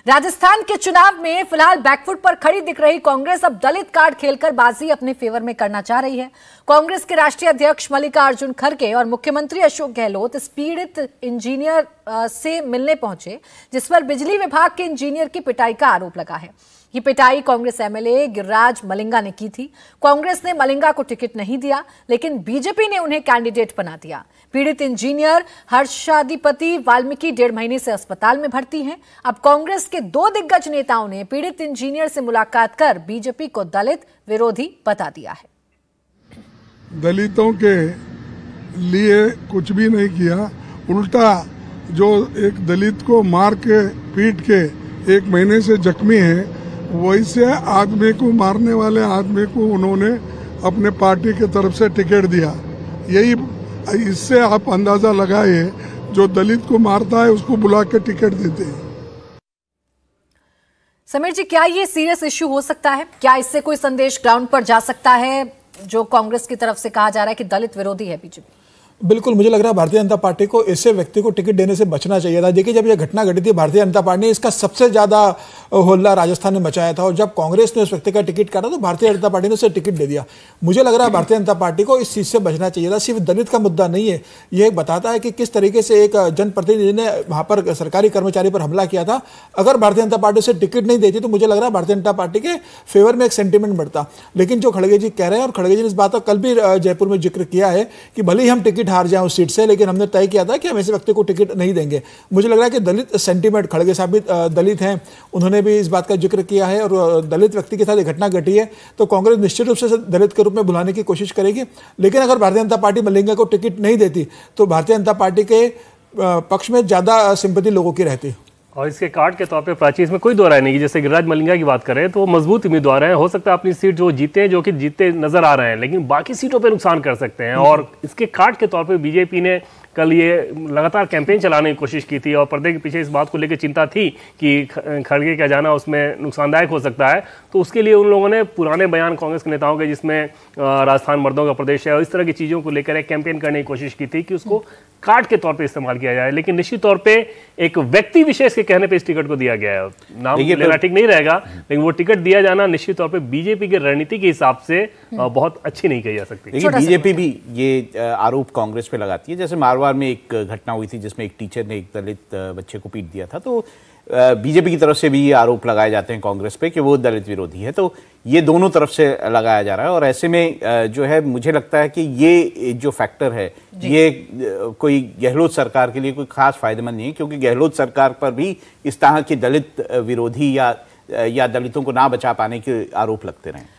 राजस्थान के चुनाव में फिलहाल बैकफुट पर खड़ी दिख रही कांग्रेस अब दलित कार्ड खेलकर बाजी अपने फेवर में करना चाह रही है। कांग्रेस के राष्ट्रीय अध्यक्ष मल्लिकार्जुन खड़गे और मुख्यमंत्री अशोक गहलोत इस पीड़ित इंजीनियर से मिलने पहुंचे, जिस पर बिजली विभाग के इंजीनियर की पिटाई का आरोप लगा है। ये पिटाई कांग्रेस एमएलए गिरिराज मलिंगा ने की थी। कांग्रेस ने मलिंगा को टिकट नहीं दिया, लेकिन बीजेपी ने उन्हें कैंडिडेट बना दिया। पीड़ित इंजीनियर हर्षाधिपति वाल्मीकि 1.5 महीने से अस्पताल में भर्ती हैं। अब कांग्रेस के 2 दिग्गज नेताओं ने पीड़ित इंजीनियर से मुलाकात कर बीजेपी को दलित विरोधी बता दिया है। दलितों के लिए कुछ भी नहीं किया, उल्टा जो एक दलित को मार के पीट के 1 महीने से जख्मी है, वैसे आदमी को, मारने वाले आदमी को उन्होंने अपने पार्टी की तरफ से टिकट दिया। यही, इससे आप अंदाजा लगाए, जो दलित को मारता है उसको बुला के टिकट देते हैं। समीर जी, क्या ये सीरियस इश्यू हो सकता है? क्या इससे कोई संदेश ग्राउंड पर जा सकता है, जो कांग्रेस की तरफ से कहा जा रहा है कि दलित विरोधी है बीजेपी? बिल्कुल, मुझे लग रहा है भारतीय जनता पार्टी को ऐसे व्यक्ति को टिकट देने से बचना चाहिए था। देखिए, जब यह घटना घटी थी, भारतीय जनता पार्टी ने इसका सबसे ज्यादा होल्ला राजस्थान में मचाया था, और जब कांग्रेस ने उस व्यक्ति का टिकट काटा तो भारतीय जनता पार्टी ने उसे टिकट दे दिया। मुझे लग रहा है भारतीय जनता पार्टी को इस चीज से बचना चाहिए था। सिर्फ दलित का मुद्दा नहीं है, यह बताता है कि किस तरीके से एक जनप्रतिनिधि ने वहां पर सरकारी कर्मचारी पर हमला किया था। अगर भारतीय जनता पार्टी उसे टिकट नहीं देती तो मुझे लग रहा है भारतीय जनता पार्टी के फेवर में एक सेंटीमेंट बढ़ता। लेकिन जो खड़गे जी कह रहे हैं, और खड़गे जी ने इस बात का कल भी जयपुर में जिक्र किया है कि भले ही हम टिकट हार जाएं उस सीट से, लेकिन हमने तय किया था कि हम ऐसे व्यक्ति को टिकट नहीं देंगे। मुझे लग रहा है कि दलित सेंटीमेंट, खड़गे साहब भी दलित हैं, उन्होंने भी इस बात का जिक्र किया है, और दलित व्यक्ति के साथ एक घटना घटी है तो कांग्रेस निश्चित रूप से दलित के रूप में बुलाने की कोशिश करेगी। लेकिन अगर भारतीय जनता पार्टी मलिंगा को टिकट नहीं देती तो भारतीय जनता पार्टी के पक्ष में ज्यादा सिंपैथी लोगों की रहती। और इसके कार्ड के तौर पे प्राची इसमें कोई दो राय नहीं कि जैसे गिरिराज मलिंगा की बात करें तो वो मजबूत उम्मीदवार हैं, हो सकता है अपनी सीट जो जीते, जो कि जीते नजर आ रहे हैं, लेकिन बाकी सीटों पे नुकसान कर सकते हैं। और इसके कार्ड के तौर पे बीजेपी ने कल ये लगातार कैंपेन चलाने की कोशिश की थी, और पर्दे के पीछे इस बात को लेकर चिंता थी कि खड़गे का जाना उसमें नुकसानदायक हो सकता है। तो उसके लिए उन लोगों ने पुराने बयान कांग्रेस के नेताओं के, जिसमें राजस्थान मर्दों का प्रदेश है और इस तरह की चीज़ों को लेकर एक कैंपेन करने की कोशिश की थी कि उसको कार्ड के तौर पे इस्तेमाल किया जाए। लेकिन निश्चित तौर पे एक व्यक्ति विशेष के कहने पे इस टिकट को दिया गया है। नाम लेना ठीक नहीं रहेगा, लेकिन वो टिकट दिया जाना निश्चित तौर पे बीजेपी की रणनीति के हिसाब से बहुत अच्छी नहीं कही जा सकती। लेकिन बीजेपी भी ये आरोप कांग्रेस पे लगाती है। जैसे मारवाड़ में एक घटना हुई थी जिसमें एक टीचर ने एक दलित बच्चे को पीट दिया था, तो बीजेपी की तरफ से भी ये आरोप लगाए जाते हैं कांग्रेस पे कि वो दलित विरोधी है। तो ये दोनों तरफ से लगाया जा रहा है, और ऐसे में जो है मुझे लगता है कि ये जो फैक्टर है ये कोई गहलोत सरकार के लिए कोई खास फायदेमंद नहीं है, क्योंकि गहलोत सरकार पर भी इस तरह के दलित विरोधी या दलितों को ना बचा पाने के आरोप लगते रहे।